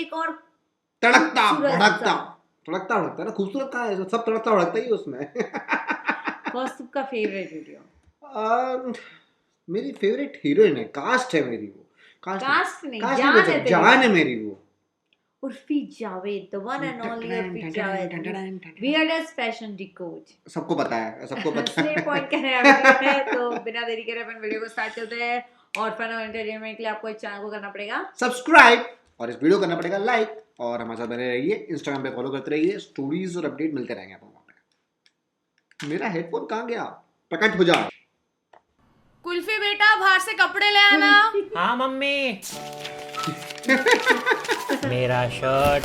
एक और तड़कता खूबसूरत भड़कता, सा। तड़कता भड़कता ना, खूबसूरत कहाँ है, सब तड़कता भड़कता ही है उसमें। कौस्तुभ का फेवरेट वीडियो? मेरी फेवरेट हीरोइन है, कास्ट है मेरी वो, कास्ट नहीं, कास्ट जान नहीं है बचा, तेरी। जान है मेरी वो। Urfi Javed, the one and only Urfi Javed, weirdest fashion decode। सबको पता है, सबको पता स्ले है। पॉइंट करने वीडियो है, तो बिना देरी करे अपन वीडियो को स्टार्ट करते हैं। और फन और एंटरटेनमेंट के लिए आपको इस चैनल को करना पड़ेगा सब्सक्राइब, और इस वीडियो करना पड़ेगा लाइक, और हमारे साथ बने रहिए, इंस्टाग्राम पे फॉलो करते रहिए, स्टोरीज और अपडेट मिलते रहेंगे आपको वहाँ पे। मेरा हेडफोन कहाँ गया? प्रकट हो जा। कुल्फी बेटा बाहर से कपड़े ले आना। हाँ मम्मी। मेरा शर्ट,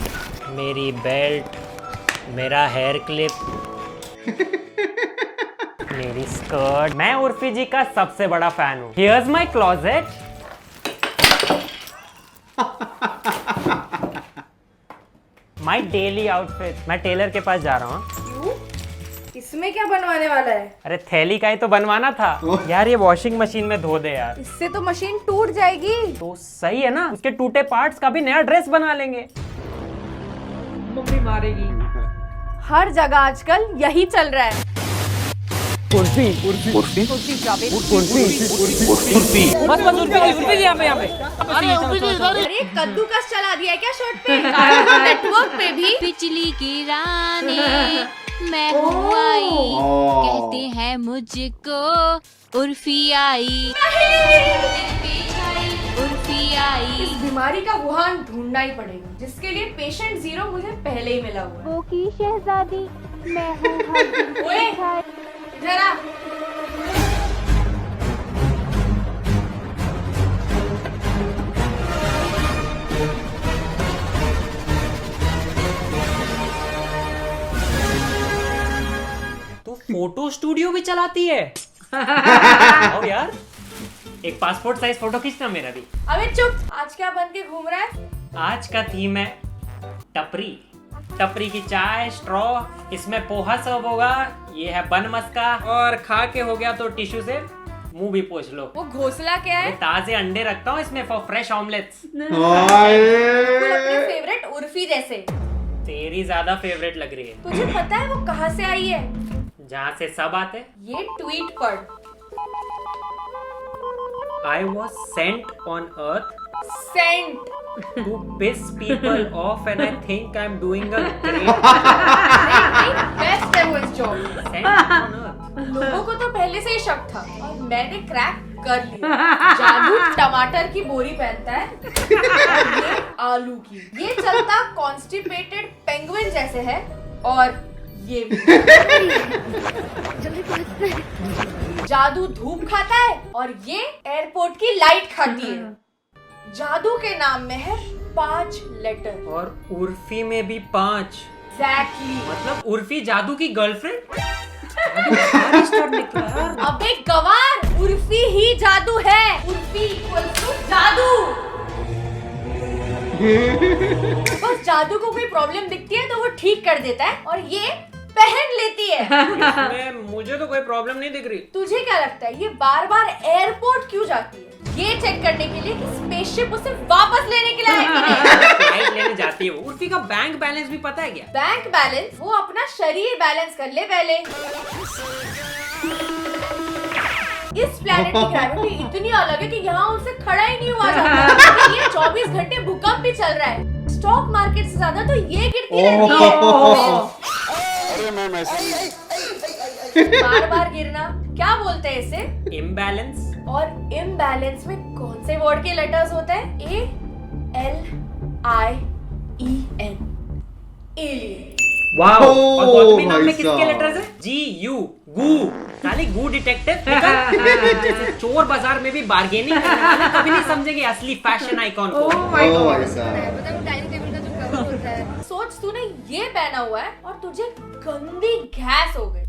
मेरी बेल्ट, मेरा हेयर क्लिप, मेरी स्कर्ट। मैं उर्फी जी का सबसे बड़ा फैन हूँ। Here's my closet। My daily outfit। मैं टेलर के पास जा रहा हूँ। क्यों? इसमें क्या बनवाने वाला है? अरे थैली का ही तो बनवाना था यार, ये वॉशिंग मशीन में धो दे यार। इससे तो मशीन टूट जाएगी। तो सही है ना, उसके टूटे पार्ट्स का भी नया ड्रेस बना लेंगे। मम्मी मारेगी। हर जगह आजकल यही चल रहा है। उर्फी अरे कद्दूकस चला दिया है क्या शर्ट पे? कार्टून नेटवर्क पे भी। बिजली की रानी मैं हूँ आई, कहते हैं मुझको उर्फी आई, उर्फी आई। इस बीमारी का वुहान ढूंढना ही पड़ेगा, जिसके लिए पेशेंट 0 मुझे पहले ही मिला हुआ है। वो की शहजादी मैं हूँ हर दिल की ओए! मिठाई। इधर आ। तू फोटो स्टूडियो भी चलाती है? आओ यार, एक पासपोर्ट साइज फोटो खींचना मेरा भी। अबे चुप, आज क्या बन के घूम रहा है? आज का थीम है टपरी। टपरी की चाय, स्ट्रॉ, इसमें पोहा सर्व होगा, ये है बन मस्का, और खा के हो गया तो टिश्यू से मुंह भी पोंछ लो। वो घोंसला क्या है? मैं ताजे अंडे रखता हूँ इसमें फॉर फ्रेश ऑमलेट्स। बिल्कुल अपने फेवरेट उर्फी जैसे। तेरी ज्यादा फेवरेट लग रही है। तुझे पता है वो कहाँ से आई है? जहाँ से सब आते। ये ट्वीट पढ़। I was sent on earth sent. to piss people off and I think I'm doing a great best है वो इस जॉब। sent on earth। लोगों को तो पहले से ही शक था और मैंने क्रैक कर लिया। जादू टमाटर की बोरी पहनता है और ये आलू की। ये चलता कॉन्स्टिपेटेड पेंगुइन जैसे है, और ये भी। जादू धूप खाता है और ये एयरपोर्ट की लाइट खाती है। जादू के नाम में है 5 लेटर। और उर्फी में भी 5। एग्जैक्टली। मतलब उर्फी जादू की गर्लफ्रेंड। अबे गवार, उर्फी ही जादू है। उर्फी इक्वल्स टू जादू। बस जादू को कोई प्रॉब्लम दिखती है तो वो ठीक कर देता है और ये पहन लेती है। इसमें मुझे तो कोई प्रॉब्लम नहीं दिख रही। तुझे क्या लगता है ये बार बार एयरपोर्ट क्यों जाती है? ये चेक करने के लिए कि स्पेसशिप उसे वापस लेने के लिए है कि नहीं। फ्लाइट लेने जाती है वो। उर्फी का बैंक बैलेंस भी पता है क्या? Bank balance? वो अपना शरीर बैलेंस कर ले पहले। इस प्लेनेट की ग्रेविटी इतनी अलग है कि यहाँ उनसे खड़ा ही नहीं हुआ जाता। लेकिन ये 24 घंटे भूकंप भी चल रहा है। स्टॉक मार्केट से ज्यादा तो ये गिरती रहती है। बार बार गिरना क्या बोलते हैं इसे? इम्बैलेंस। और इम्बैलेंस में कौन से वर्ड के लेटर्स होते हैं? ALIEN। एलियन। वाओ। और गौतमी नाम में भाई किसके साहब। लेटर्स है? GU। गू। साली गू डिटेक्टिव। जैसे चोर बाजार में भी बार्गेनिंग करने वाले कभी नहीं समझेंगे असली फैशन आइकॉन को। ओ भाई साहब। सोच तूने ये पहना हुआ है और तुझे गंदी गैस हो गई।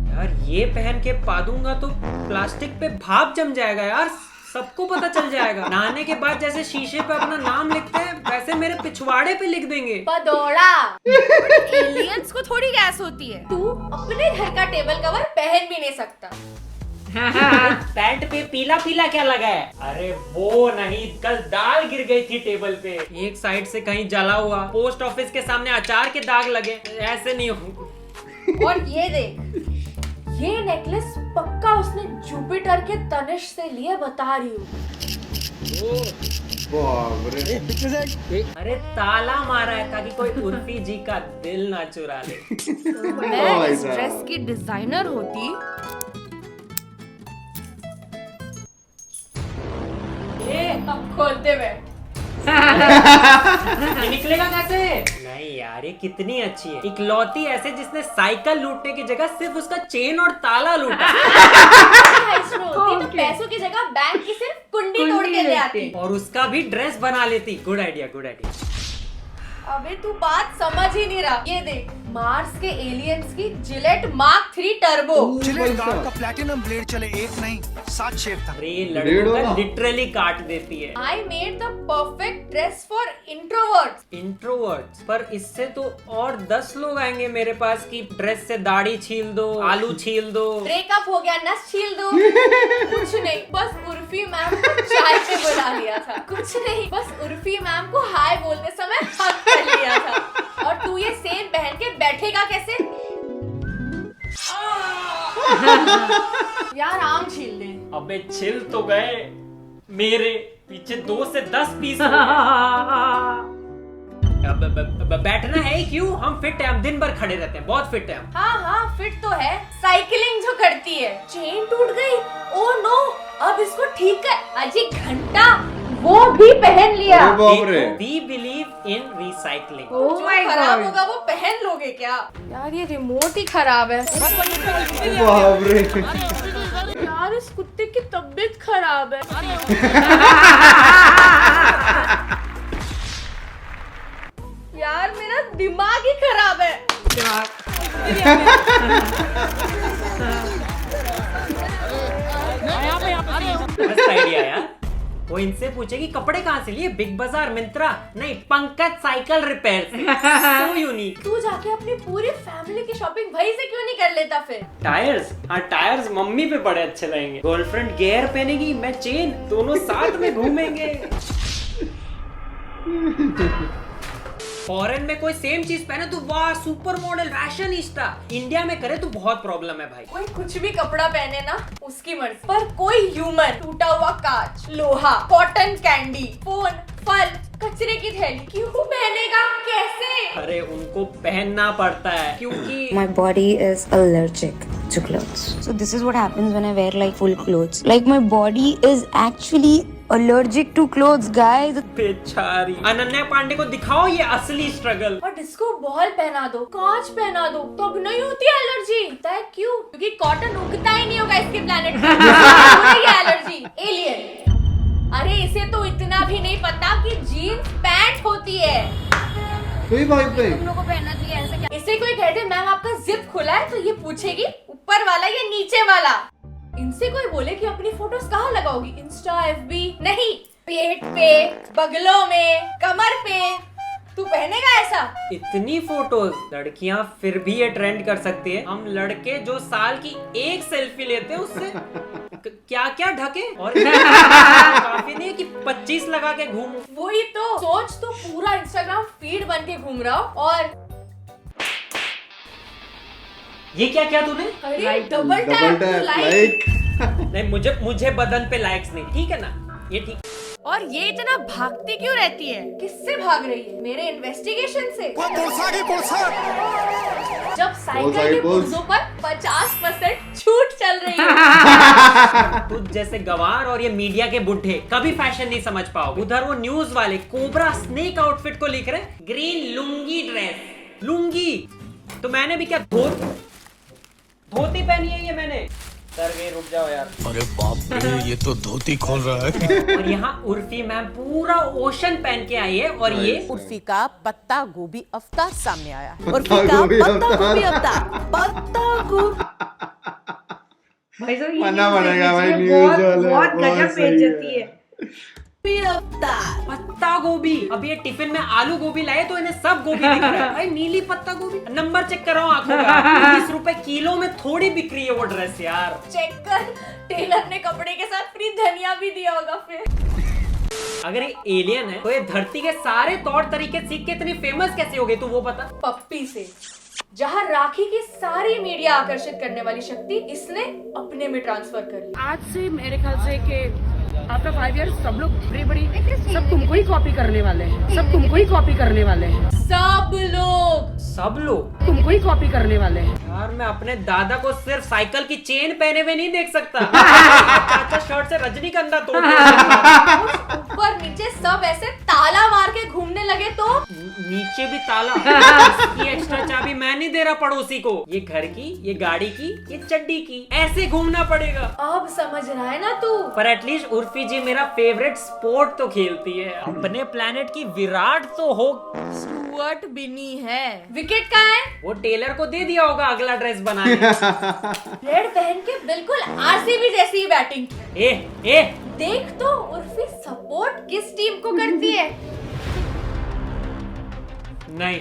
यार ये पहन के पा दूंगा तो प्लास्टिक पे भाप जम जाएगा यार, सबको पता चल जाएगा। नहाने के बाद जैसे शीशे पे अपना नाम लिखते हैं वैसे मेरे पिछवाड़े पे लिख देंगे। पदौड़ा। एलियंस को थोड़ी गैस होती है। तू अपने घर का टेबल कवर पहन भी नहीं सकता। पैंट पे पीला पीला क्या लगा है? अरे वो नहीं, कल दाल गिर गई थी टेबल पे, एक साइड से कहीं जला हुआ, पोस्ट ऑफिस के सामने अचार के दाग लगे, ऐसे नहीं हो। और ये देख, ये नेकलेस पक्का उसने जुपिटर के तनिष से लिए, बता रही हूँ। बाप रे। अरे ताला मारा है ताकि कोई उर्फी जी का दिल ना चुरा ले। मैं इस ड्रेस की डिजाइनर होती, ये अब खोलते हुए ये निकलेगा कैसे? नहीं यार, ये कितनी अच्छी है, इकलौती ऐसे जिसने साइकिल लूटने की जगह सिर्फ उसका चेन और ताला लूटा। इसमें होती तो पैसों की जगह बैंक की सिर्फ कुंडी तोड़ के ले आती। और उसका भी ड्रेस बना लेती। Good idea, good idea. अबे तू बात समझ ही नहीं रहा। ये देख, मार्स के एलियंस की Gillette mark 3 turbo. Gillette guard का प्लैटिनम ब्लेड चले एक नहीं 7 शेप था। अरे ये लड़कों का लिटरली काट देती है। I made the perfect dress for introverts. Introverts, पर इससे तो और 10 लोग आएंगे मेरे पास कि ड्रेस से दाढ़ी छील दो, आलू छील दो। ब्रेकअप हो गया, नस छील दो। कुछ नहीं, बस उर्फी मैम को चाय पे बुला लिया था। कुछ नहीं, बस उर्फी मैम को हाय बोलते समय हक कर लिया था। और तू ये सेम पहन के बैठेगा कैसे? यार आम छील दे। अबे छिल तो गए, मेरे पीछे 2 से 10 पीस हो गए। बैठना है क्यों? हम फिट है, हम दिन भर खड़े रहते हैं, बहुत फिट है हम। हाँ फिट तो है। साइकिलिंग जो करती है। चेन टूट गई, ओ नो, अब इसको ठीक कर। अजी घंटा वो भी पहन लिया। We believe in recycling. Oh my खराब God. होगा वो पहन लोगे क्या? यार ये रिमोट ही खराब है। बाप रे। यार इस कुत्ते की तबीयत खराब है। यार मेरा दिमाग ही खराब है। मस्त आइडिया यार। वो इनसे पूछे कि कपड़े कहाँ से लिए? बिग बाजार, मिंत्रा? नहीं, पंकज साइकिल रिपेयर से। So unique. तू जाके अपनी पूरी फैमिली की शॉपिंग भाई से क्यों नहीं कर लेता फिर? टायर्स? हाँ, टायर्स मम्मी पे बड़े अच्छे लगेंगे। गर्लफ्रेंड गियर पहनेगी, मैं चेन, दोनों साथ में घूमेंगे। फॉरेन में कोई सेम चीज पहने तो वाह सुपर मॉडल फैशनिस्टा, इंडिया में करे तो बहुत प्रॉब्लम है भाई। कोई कुछ भी कपड़ा पहने ना उसकी मर्जी, पर कोई ह्यूमन टूटा हुआ कांच, लोहा, कॉटन कैंडी, फोन, फल, कचरे की थैली क्यों पहनेगा? कैसे? अरे उनको पहनना पड़ता है क्योंकि My body is allergic to clothes. So this is what happens when I wear like full clothes. Like my body is actually allergic to clothes, guys. बेचारी अनन्या पांडे को दिखाओ ये असली स्ट्रगल। और डिस्को बॉल पहना दो, कांच पहना दो, तो अब नहीं होती एलर्जी। पता है क्यों? क्योंकि कॉटन उगता ही नहीं होगा इसके प्लेनेट पे। ये एलर्जी एलियन। अरे इसे तो इतना भी नहीं पता कि जीन्स पैंट होती है। कोई भाई पे तुम लोगों को पहनना चाहिए ऐसे क्या? इसे कोई कहते मैम आपका जिप खुला है, तो ये पूछेगी ऊपर वाला या नीचे वाला। इनसे कोई बोले कि अपनी फोटोज कहाँ लगाओगी? Insta, FB? नहीं, पेट पे, बगलों में, कमर पे। तू पहनेगा ऐसा? इतनी फोटोज लड़कियां फिर भी ये ट्रेंड कर सकती है। हम लड़के जो साल की एक सेल्फी लेते हैं उससे क्या क्या ढके। और काफी नहीं कि 25 लगा के घूम। वही तो सोच, तो पूरा इंस्टाग्राम फीड बन के घूम रहा हो। और ये क्या क्या तूने? अरे डबल टैप लाइक। नहीं, मुझे बदन पे लाइक्स नहीं, ठीक है ना? ये ठीक। और ये इतना भागती क्यों रहती है? किससे भाग रही है? मेरे इन्वेस्टिगेशन से। जब साइकिल के पुर्जों पर 50% छूट चल रही है। तुझ जैसे गवार और ये मीडिया के बुढ़े कभी फैशन नहीं समझ पाओगे। उधर वो न्यूज वाले कोबरा स्नेक आउटफिट को लिख रहे हैं ग्रीन लुंगी ड्रेस। लुंगी तो मैंने भी क्या धोती पहनी है ये मैंने। सर वे रुक जाओ यार। अरे बाप रे, ये तो धोती खोल रहा है। और यहाँ उर्फी मैम पूरा ओशन पहन के आई है। और ये उर्फी का पत्ता गोभी अवतार सामने आया। उर्फी का पत्ता गोभी अवतार, पत्ता गोभी। भाई साहब ये मानना न्यूज़ पड़ेगा भाई, देखिए, न्यूज़ बहुत वाले बहुत बहुत गजब सही है। बेइज्जती है। अवतार। पत्ता गोभी। अब ये टिफिन में आलू गोभी लाए तो इन्हें सब गोभी दिख रहा है। भाई नीली पत्ता गोभी, नंबर चेक करो आंखों का। 20 रुपए किलो में थोड़ी बिक रही है वो ड्रेस यार। चेक कर, टेलर ने कपड़े के साथ फ्री धनिया भी दिया होगा फिर। अगर ये एलियन है तो ये धरती के सारे तौर तरीके सीख के इतनी फेमस कैसे हो गई, तू वो बता। पप्पी से, जहाँ राखी की सारी मीडिया आकर्षित करने वाली शक्ति इसने अपने में ट्रांसफर कर ली। आज से मेरे ख्याल से कि आफ्टर 5 इयर्स सब लोग बड़ी सब तुमको ही कॉपी करने वाले हैं, सब तुमको ही कॉपी करने वाले हैं, सब लोग तुमको ही कॉपी करने वाले हैं। यार मैं अपने दादा को सिर्फ साइकिल की चेन पहने हुए नहीं देख सकता। चाचा शर्ट से रजनीगंधा तोड़ ऊपर नीचे सब ऐसे ताला मार के घूमने लगे तो नीचे भी ताला। इसकी एक्स्ट्रा चाबी मैं नहीं दे रहा पड़ोसी को। ये घर की, ये गाड़ी की, ये चड्डी की, ऐसे घूमना पड़ेगा। अब समझ रहा है ना तू। पर एटलीस्ट उर्फी जी मेरा फेवरेट स्पोर्ट तो खेलती है। अपने प्लेनेट की विराट तो हो, स्टुअर्ट बिनी है। विकेट कहाँ है? वो टेलर को दे दिया होगा अगला ड्रेस बनाने। रेड पहन के बिल्कुल आरसीबी जैसी ही बैटिंग। ए देख तो उर्फी सपोर्ट किस टीम को करती है। नहीं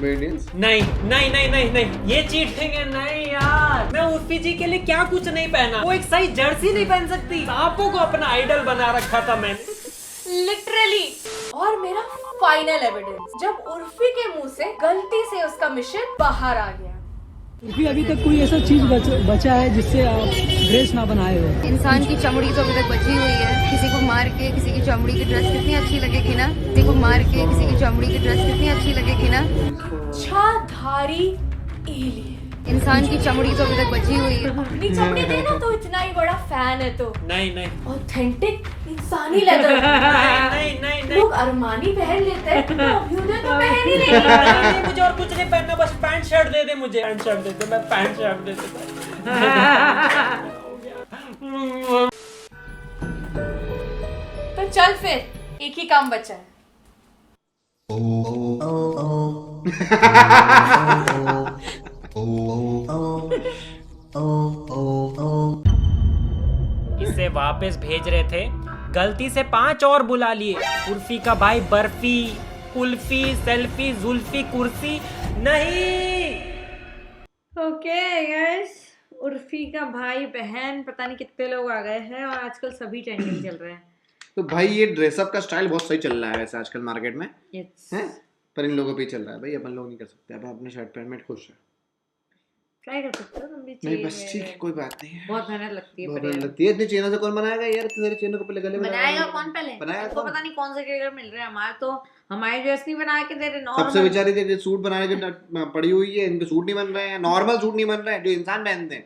इंडियंस नहीं, ये चीटिंग है। नहीं यार, मैं उर्फी जी के लिए क्या कुछ नहीं पहना। वो एक सही जर्सी नहीं पहन सकती। सांपों को अपना आइडल बना रखा था मैंने, लिटरली। और मेरा फाइनल एविडेंस, जब उर्फी के मुंह से गलती से उसका मिशन बाहर आ गया। उर्फी, अभी तक कोई ऐसा चीज बचा है जिससे आप ड्रेस ना बनाए हो? इंसान की चमड़ी तो अभी तक बची हुई है। किसी को मार के किसी की चमड़ी की ड्रेस कितनी अच्छी लगेगी ना, किसी को मार के किसी की चमड़ी की ड्रेस कितनी अच्छी लगेगी ना। छाधारी एलियन। इंसान की चमड़ी तो अभी तक बची हुई है। अपनी चमड़ी देना तो इतना ही बड़ा फैन है तो। नहीं ऑथेंटिक इंसानी लेदर। नहीं लोग अरमानी पहन लेते हैं, तो अभ्युदय तो पहन ही लेंगे। नहीं, मुझे और कुछ नहीं पहनना, बस पैंट शर्ट दे दे मुझे। पैंट शर्ट दे दे, मैं पैंट शर्ट दे दे। तो चल फिर, एक ही काम बचा है। इसे वापस भेज रहे थे, गलती से 5 और बुला लिए। उर्फी का भाई बर्फी, कुल्फी, सेल्फी, जुल्फी, कुर्सी नहीं। ओके गाइस, उर्फी का भाई बहन पता नहीं कितने लोग आ गए हैं और आजकल सभी ट्रेंडिंग चल रहे हैं। तो भाई ये ड्रेसअप का स्टाइल बहुत सही चल रहा है वैसे आजकल मार्केट में, Yes. हैं? पर इन लोगों पे ही चल रहा है भाई, अपन लोग नहीं कर सकते। अपन अपने शर्ट पैंट में खुश है। ट्राई कर सकते हो तुम भी। नहीं बस ठीक है, कोई बात नहीं है। बहुत मेहनत लगती है। बहुत पर मेहनत यार, लगती है। इतनी चेनों से कौन बनाएगा यार? इतनी सारी चेनों को पहले गले में बनाएगा कौन पहले? बनाएगा उसको कौन? पता नहीं कौन से टेलर मिल रहे हैं। हमारे तो हमारे ड्रेस नहीं बना के दे रहे। सबसे नॉर्मल बेचारी थी सूट बनाने की पड़ी हुई है, इनके सूट नहीं बन रहे हैं, नॉर्मल सूट नहीं बन रहे हैं जो इंसान पहनते हैं।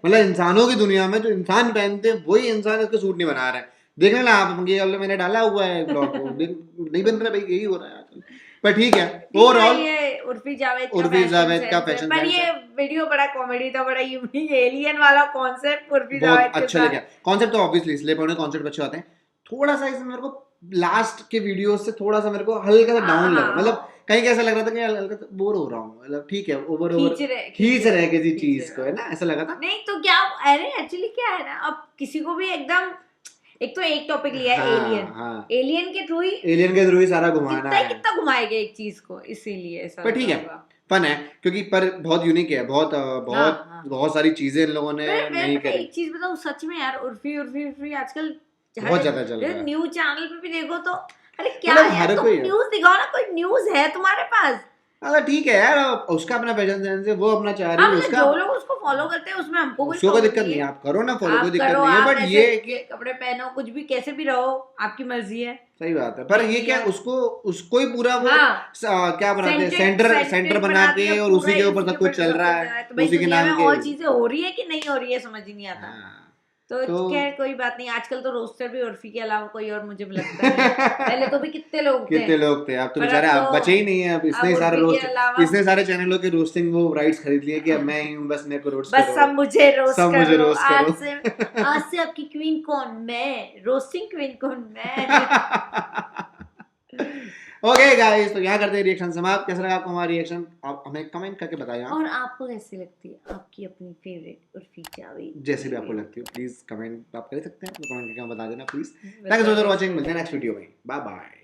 मतलब इंसानों की दुनिया में जो इंसान पहनते हैं वही इंसान इसके सूट नहीं बना रहे हैं। देखने ला आप, ये मैंने डाला हुआ है ब्लॉग को, नहीं बन रहा भाई, यही हो रहा है आजकल। पर ठीक है, ओवरऑल ये उर्फी जावेद का फैशन पर ये वीडियो बड़ा कॉमेडी था, बड़ा यूनिक एलियन वाला कॉन्सेप्ट उर्फी जावेद बहुत के अच्छा साथ। लगा। कॉन्सेप्ट तो ऑब्वियसली इसलिए पढ़ने कॉन्सेप्ट अच्छे होते हैं। थोड़ा सा इसमें मेरे को लास्ट के वीडियो से थोड़ा सा मेरे को हल्का सा डाउन लगा। मतलब कहीं कैसा लग रहा था कि हल्का सा बोर हो रहा हूँ। मतलब ठीक है, ओवर खींच रहे किसी चीज को, है ना, ऐसा लगा था। नहीं तो क्या, अरे एक्चुअली क्या है ना, अब किसी को भी एकदम एक तो एक टॉपिक लिया है एलियन, एलियन के थ्रू ही सारा घुमाना है, कितना घुमाएगा एक चीज को, इसीलिए ऐसा। पर ठीक है, फन है क्योंकि पर बहुत यूनिक है, बहुत सारी चीजें इन लोगों ने नहीं करी। एक चीज बताऊं सच में यार, उर्फी आजकल बहुत ज्यादा चल रहा है। न्यूज चैनल पे भी देखो तो अरे क्या मतलब यार, तुम न्यूज दिखाओ ना, कोई न्यूज है तुम्हारे पास? अगर ठीक है यार, उसका अपना फैशन सेंस है, वो अपना चाह रही है, उसका जो लोग उसको फॉलो करते हैं उसमें हमको उसको कोई दिक्कत नहीं है, आप करो ना फॉलो, कोई दिक्कत नहीं है। बट ये कि कपड़े पहनो, कुछ भी कैसे भी रहो, आपकी मर्जी है। सही बात है, पर ये क्या उसको ही पूरा वो क्या बनाते हैं, सेंटर बना के, और उसी के ऊपर सब कुछ चल रहा है, उसी के नाम के। और चीजें हो रही है कि नहीं हो रही है समझ ही नहीं आता। तो खैर कोई बात नहीं, आजकल तो रोस्टर भी उर्फी के अलावा कोई और मुझे लगता है। पहले तो भी कितने लोग थे, अब तो बेचारे आप बचे ही नहीं है। अब इतने सारे चैनलों के रोस्टिंग वो राइट्स खरीद लिए कि अब मैं ही हूँ, बस मेरे को रोस्ट बस सब मुझे रोस्ट करो। करो। आज से आपकी क्वीन कौन? मैं। रोस्टिंग क्वीन कौन? मैं। ओके गाइस, तो यहाँ करते हैं रिएक्शन समाप्त। कैसा लगा आपको हमारा रिएक्शन, आप हमें कमेंट करके बताइए। और आपको कैसी लगती है आपकी अपनी फेवरेट उर्फी जावेद? जैसे भी आपको लगती हो प्लीज कमेंट आप कर सकते हैं, तो कमेंट करके हमें बता देना please. Thank you so much for watching, मिलते हैं नेक्स्ट वीडियो में, बाय बाय।